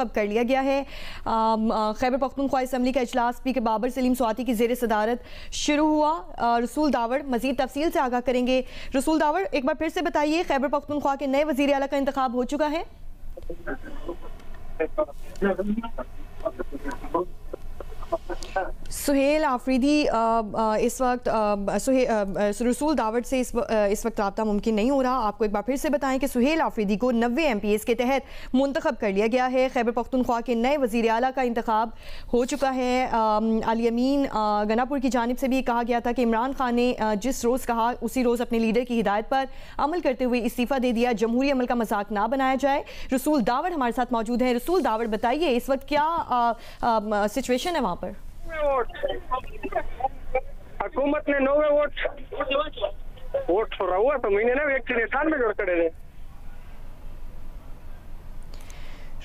منتخب کر لیا گیا ہے۔ خیبر پختونخوا اسمبلی کا اجلاس اسپیکر بابر سلیم سواتی کی زیر صدارت شروع ہوا۔ رسول داوڑ مزید تفصیل سے آگاہ کریں گے۔ رسول داوڑ، ایک بار پھر سے بتائیے، خیبر پختونخوا کے نئے وزیر اعلیٰ کا انتخاب ہو چکا ہے؟ سہیل آفریدی اس وقت رسول داوڑ سے اس وقت رابطہ ممکن نہیں ہو رہا۔ آپ کو ایک بار پھر سے بتائیں کہ سہیل آفریدی کو 90 ایم پی ایز کے تحت منتخب کر لیا گیا ہے۔ خیبر پختونخوا کے نئے وزیر اعلیٰ کا انتخاب ہو چکا ہے۔ علی امین گناپور کی جانب سے بھی کہا گیا تھا کہ عمران خان نے جس روز کہا اسی روز اپنے لیڈر کی ہدایت پر عمل کرتے ہوئے استعفیٰ دے دیا۔ جمہوری عمل کا مذاق نہ بنایا جائے۔ رسول داوڑ ہمارے ساتھ موجود ہیں۔ رسول داوڑ، بتائیے اس وقت کیا سچویشن ہے وہاں پر؟ حکومت نے 90 ووٹ رہا ہوا تو مہینے نا ایک 98 جوڑ کڑے تھے۔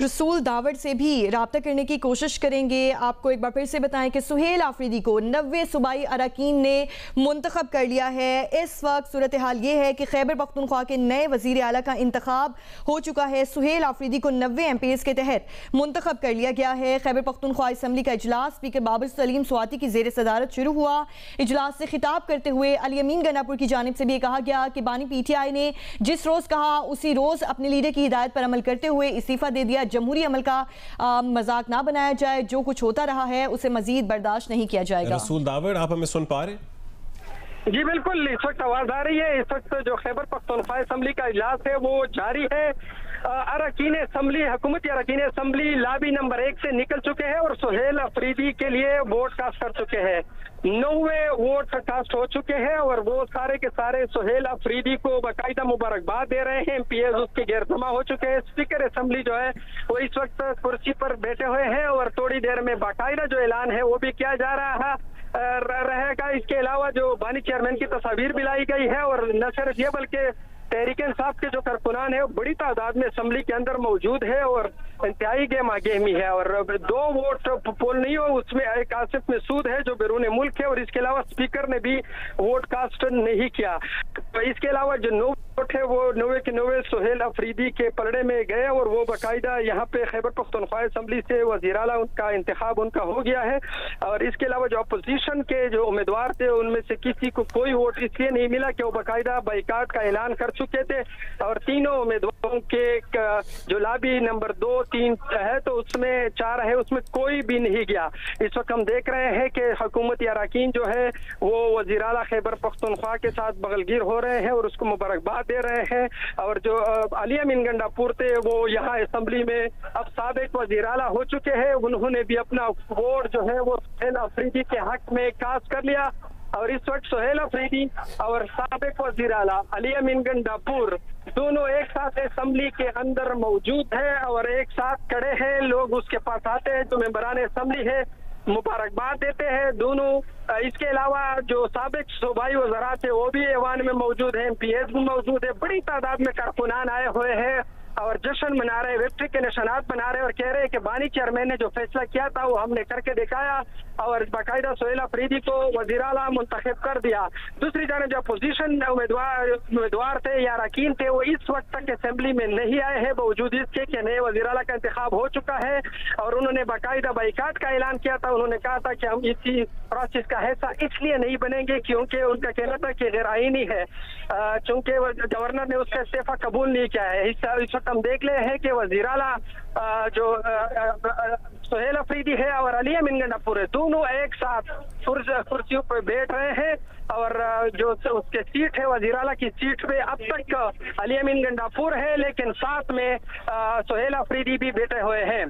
رسول داوڑ سے بھی رابطہ کرنے کی کوشش کریں گے۔ آپ کو ایک بار پھر سے بتائیں کہ سہیل آفریدی کو 90 صوبائی اراکین نے منتخب کر لیا ہے۔ اس وقت صورتحال یہ ہے کہ خیبر پختونخوا کے نئے وزیر اعلیٰ کا انتخاب ہو چکا ہے۔ سہیل آفریدی کو 90 ایم پی ایز کے تحت منتخب کر لیا گیا ہے۔ خیبر پختونخوا اسمبلی کا اجلاس اسپیکر بابر سلیم سواتی کی زیر صدارت شروع ہوا۔ اجلاس سے خطاب کرتے ہوئے علی امین گناپور کی جانب سے بھی یہ کہا گیا کہ بانی پی ٹی آئی نے جس روز کہا اسی روز اپنے لیڈر کی ہدایت پر عمل کرتے ہوئے استعفیٰ دے دیا۔ جمہوری عمل کا مذاق نہ بنایا جائے۔ جو کچھ ہوتا رہا ہے اسے مزید برداشت نہیں کیا جائے گا۔ رسول داوڑ، آپ ہمیں سن پا رہے ہیں؟ جی بالکل، اس وقت آواز آ رہی ہے۔ اس وقت جو خیبر پختونخوا اسمبلی کا اجلاس ہے وہ جاری ہے۔ اراکین اسمبلی، حکومتی اراکین اسمبلی لابی نمبر 1 سے نکل چکے ہیں اور سہیل آفریدی کے لیے ووٹ کاسٹ کر چکے ہیں۔ 90 ووٹ کاسٹ ہو چکے ہیں اور وہ سارے کے سارے سہیل آفریدی کو باقاعدہ مبارکباد دے رہے ہیں۔ ایم پی ایز اس کے غیر جمع ہو چکے ہیں۔ اسپیکر اسمبلی جو ہے وہ اس وقت کرسی پر بیٹھے ہوئے ہیں اور تھوڑی دیر میں باقاعدہ جو اعلان ہے وہ بھی کیا جا رہا رہے گا۔ اس کے علاوہ جو بانی چیئرمین کی تصاویر بھی لائی گئی ہے اور نہ صرف یہ بلکہ تحریک انصاف کے جو کارکنان ہیں وہ بڑی تعداد میں اسمبلی کے اندر موجود ہے اور انتہائی گہمی ہے۔ اور 2 ووٹ پول نہیں ہو، اس میں ایک آصف مسعود ہے جو بیرون ملک ہے اور اس کے علاوہ اسپیکر نے بھی ووٹ کاسٹ نہیں کیا۔ اس کے علاوہ جو 9 ووٹ ہے وہ 90 کے 90 سہیل آفریدی کے پلڑے میں گئے اور وہ باقاعدہ یہاں پہ خیبر پختونخوا اسمبلی سے وزیر اعلیٰ ان کا انتخاب ان کا ہو گیا ہے۔ اور اس کے علاوہ جو اپوزیشن کے جو امیدوار تھے ان میں سے کسی کو کوئی ووٹ اس لیے نہیں ملا کہ وہ باقاعدہ بائیکاٹ کا اعلان کر چکے تھے اور تینوں امیدواروں کے جو لابی نمبر 2، 3 ہے تو اس میں 4 ہے، اس میں کوئی بھی نہیں گیا۔ اس وقت ہم دیکھ رہے ہیں کہ حکومتی اراکین جو ہے وہ وزیر اعلیٰ خیبر پختونخوا کے ساتھ بغلگیر ہو رہے ہیں اور اس کو مبارکباد دے رہے ہیں۔ اور جو علی امین گنڈاپور تھے وہ یہاں اسمبلی میں اب سابق وزیر اعلیٰ ہو چکے ہیں، انہوں نے بھی اپنا ووٹ جو ہے وہ سہیل آفریدی کے حق میں کاسٹ کر لیا۔ اور اس وقت سہیل آفریدی اور سابق وزیر اعلیٰ علی امین گنڈاپور دونوں ایک ساتھ اسمبلی کے اندر موجود ہیں اور ایک ساتھ کھڑے ہیں۔ لوگ اس کے پاس آتے ہیں جو ممبران اسمبلی ہے، مبارکباد دیتے ہیں دونوں۔ اس کے علاوہ جو سابق صوبائی وزرات ہیں وہ بھی ایوان میں موجود ہیں، ایم پی ایز بھی موجود ہے۔ بڑی تعداد میں کارکنان آئے ہوئے ہیں اور جشن منا رہے، وکٹری کے نشانات بنا رہے اور کہہ رہے کہ بانی چیئرمین نے جو فیصلہ کیا تھا وہ ہم نے کر کے دکھایا اور باقاعدہ سہیل آفریدی کو وزیر اعلیٰ منتخب کر دیا۔ دوسری جانب جو اپوزیشن امیدوار تھے یا اراکین تھے وہ اس وقت تک اسمبلی میں نہیں آئے ہیں باوجود اس کے کہ نئے وزیر اعلیٰ کا انتخاب ہو چکا ہے اور انہوں نے باقاعدہ بائیکاٹ کا اعلان کیا تھا۔ انہوں نے کہا تھا کہ ہم اسی پروسیس کا حصہ اس لیے نہیں بنیں گے کیونکہ ان کا کہنا تھا کہ غیر آئینی ہے، چونکہ گورنر نے اس کا استعفیٰ قبول نہیں کیا ہے۔ اس وقت ہم دیکھ لے ہیں کہ وزیر اعلیٰ جو سہیل آفریدی ہے اور علی امین گنڈاپور ہے دونوں ایک ساتھ کرسیوں پہ بیٹھ رہے ہیں اور جو اس کے سیٹ ہے وزیر اعلیٰ کی سیٹ پہ اب تک علی امین گنڈاپور ہے لیکن ساتھ میں سہیل آفریدی بھی بیٹھے ہوئے ہیں۔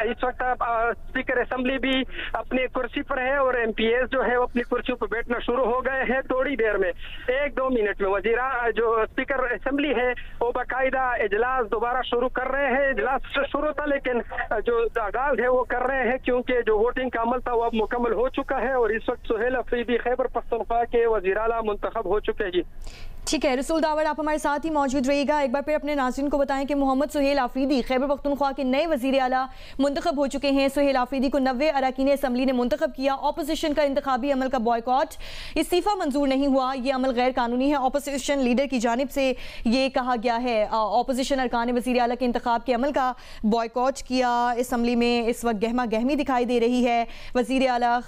اس وقت اسپیکر اسمبلی بھی اپنی کرسی پر ہے اور ایم پی ایز جو ہے وہ اپنی کرسیوں پہ بیٹھنا شروع ہو گئے ہیں۔ تھوڑی دیر میں 1-2 منٹ میں جو اسپیکر اسمبلی ہے وہ باقاعدہ اجلاس دوبارہ شروع کر رہے ہیں۔ اجلاس شروع تھا لیکن جو آغاز ہے وہ کر رہے ہیں کیونکہ جو ووٹنگ کا عمل تھا وہ اب مکمل ہو چکا ہے اور اس وقت سہیل آفریدی خیبر پختونخوا کے وزیر اعلیٰ منتخب ہو چکے ہیں۔ جی ٹھیک ہے رسول داور، آپ ہمارے ساتھ ہی موجود رہیے گا۔ ایک بار پھر اپنے ناظرین کو بتائیں کہ محمد سہیل آفریدی خیبر پختونخوا کے نئے وزیر اعلیٰ منتخب ہو چکے ہیں۔ سہیل آفریدی کو 90 اراکین اسمبلی نے منتخب کیا۔ اپوزیشن کا انتخابی عمل کا بائیکاٹ، استعفیٰ منظور نہیں ہوا، یہ عمل غیر قانونی ہے۔ اپوزیشن لیڈر کی جانب سے یہ کہا گیا ہے، اپوزیشن ارکان وزیر اعلیٰ کے انتخاب کے عمل کا بائیکاٹ کیا۔ اسمبلی میں اس وقت گہما گہمی دکھائی دے رہی ہے۔ وزیر اعلیٰ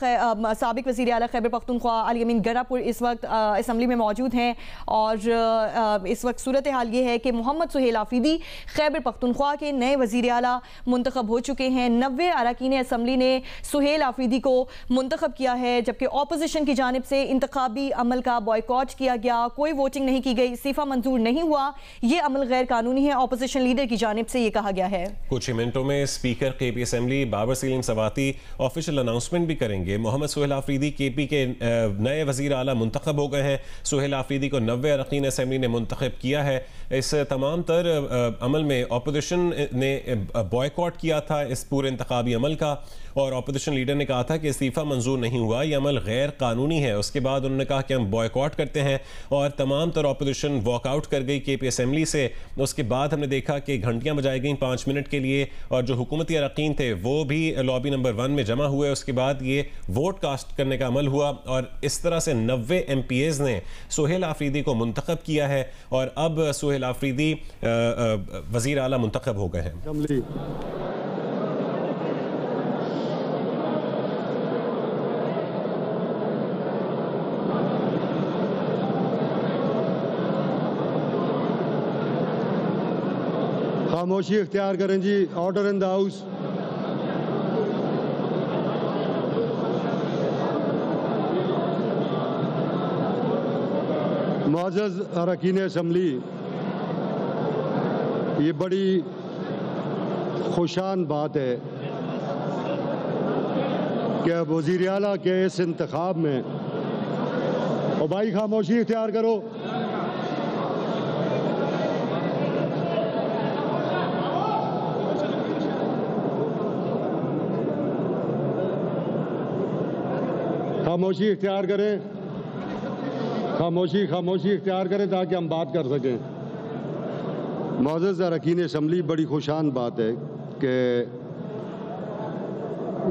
سابق وزیر اعلیٰ خیبر پختونخوا علی امین گرا پور اس وقت اسمبلی میں موجود ہیں، اور اس وقت صورتحال یہ ہے کہ محمد سہیل آفریدی خیبر پختونخوا کے نئے وزیر اعلیٰ منتخب ہو چکے ہیں۔ 90 اراکین اسمبلی نے سہیل آفریدی کو منتخب کیا ہے، جبکہ اپوزیشن کی جانب سے انتخابی عمل کا بائیکاٹ کیا گیا، کوئی ووٹنگ نہیں کی گئی، استعفیٰ منظور نہیں ہوا، یہ عمل غیر قانونی ہے۔ اپوزیشن لیڈر کی جانب سے یہ کہا گیا ہے۔ کچھ ہی منٹوں میں اسپیکر کے پی اسمبلی بابر سلیم سواتی آفیشیل اناؤنسمنٹ بھی کریں گے۔ محمد سہیل آفریدی کے پی کے نئے وزیر اعلیٰ منتخب ہو گئے ہیں۔ سہیل آفریدی کو 90 اراکین اسمبلی نے منتخب کیا ہے۔ اس تمام تر عمل میں اپوزیشن نے بائیکاٹ کیا تھا اس پورے انتخابی عمل کا، اور اپوزیشن لیڈر نے کہا تھا کہ استعفیٰ منظور نہیں ہوا، یہ عمل غیر قانونی ہے۔ اس کے بعد انہوں نے کہا کہ ہم بائیکاٹ کرتے ہیں، اور تمام تر اپوزیشن واک آؤٹ کر گئی کے پی اسمبلی سے۔ اس کے بعد ہم نے دیکھا کہ گھنٹیاں بجائی گئیں 5 منٹ کے لیے، اور جو حکومتی اراکین تھے وہ بھی لابی نمبر 1 میں جمع ہوئے۔ اس کے بعد یہ ووٹ کاسٹ کرنے کا عمل ہوا، اور اس طرح سے 90 ایم پی ایز نے سہیل آفریدی کو منتخب کیا ہے، اور اب سہیل آفریدی وزیر اعلیٰ منتخب ہو گئے ہیں۔ خاموشی اختیار کریں جی، آرڈر ان دا ہاؤس۔ معزز اراکین اسمبلی، یہ بڑی خوشان بات ہے کہ وزیر اعلیٰ کے اس انتخاب میں، اور بھائی خاموشی اختیار کرو، خاموشی اختیار کریں، خاموشی اختیار کریں تاکہ ہم بات کر سکیں۔ معزز اراکین اسمبلی، بڑی خوشان بات ہے کہ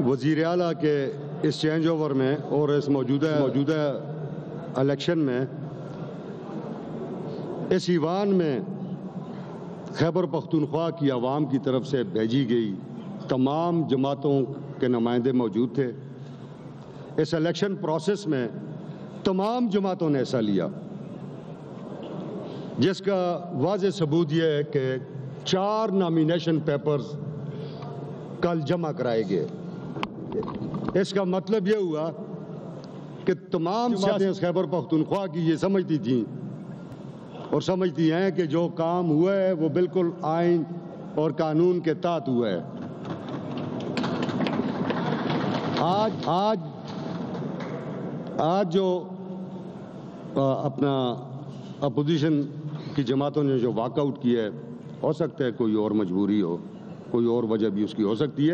وزیر اعلیٰ کے اس چینج اوور میں اور اس موجودہ الیکشن میں اس ایوان میں خیبر پختونخوا کی عوام کی طرف سے بھیجی گئی تمام جماعتوں کے نمائندے موجود تھے۔ اس الیکشن پروسیس میں تمام جماعتوں نے حصہ لیا، جس کا واضح ثبوت یہ ہے کہ 4 نامینیشن پیپرز کل جمع کرائے گئے۔ اس کا مطلب یہ ہوا کہ تمام جماعتیں خیبر پختونخوا کی یہ سمجھتی تھیں اور سمجھتی ہیں کہ جو کام ہوا ہے وہ بالکل آئین اور قانون کے تحت ہوا ہے۔ آج جو اپنا اپوزیشن کی جماعتوں نے جو واک آؤٹ کیا ہے، ہو سکتا ہے کوئی اور مجبوری ہو، کوئی اور وجہ بھی اس کی ہو سکتی ہے۔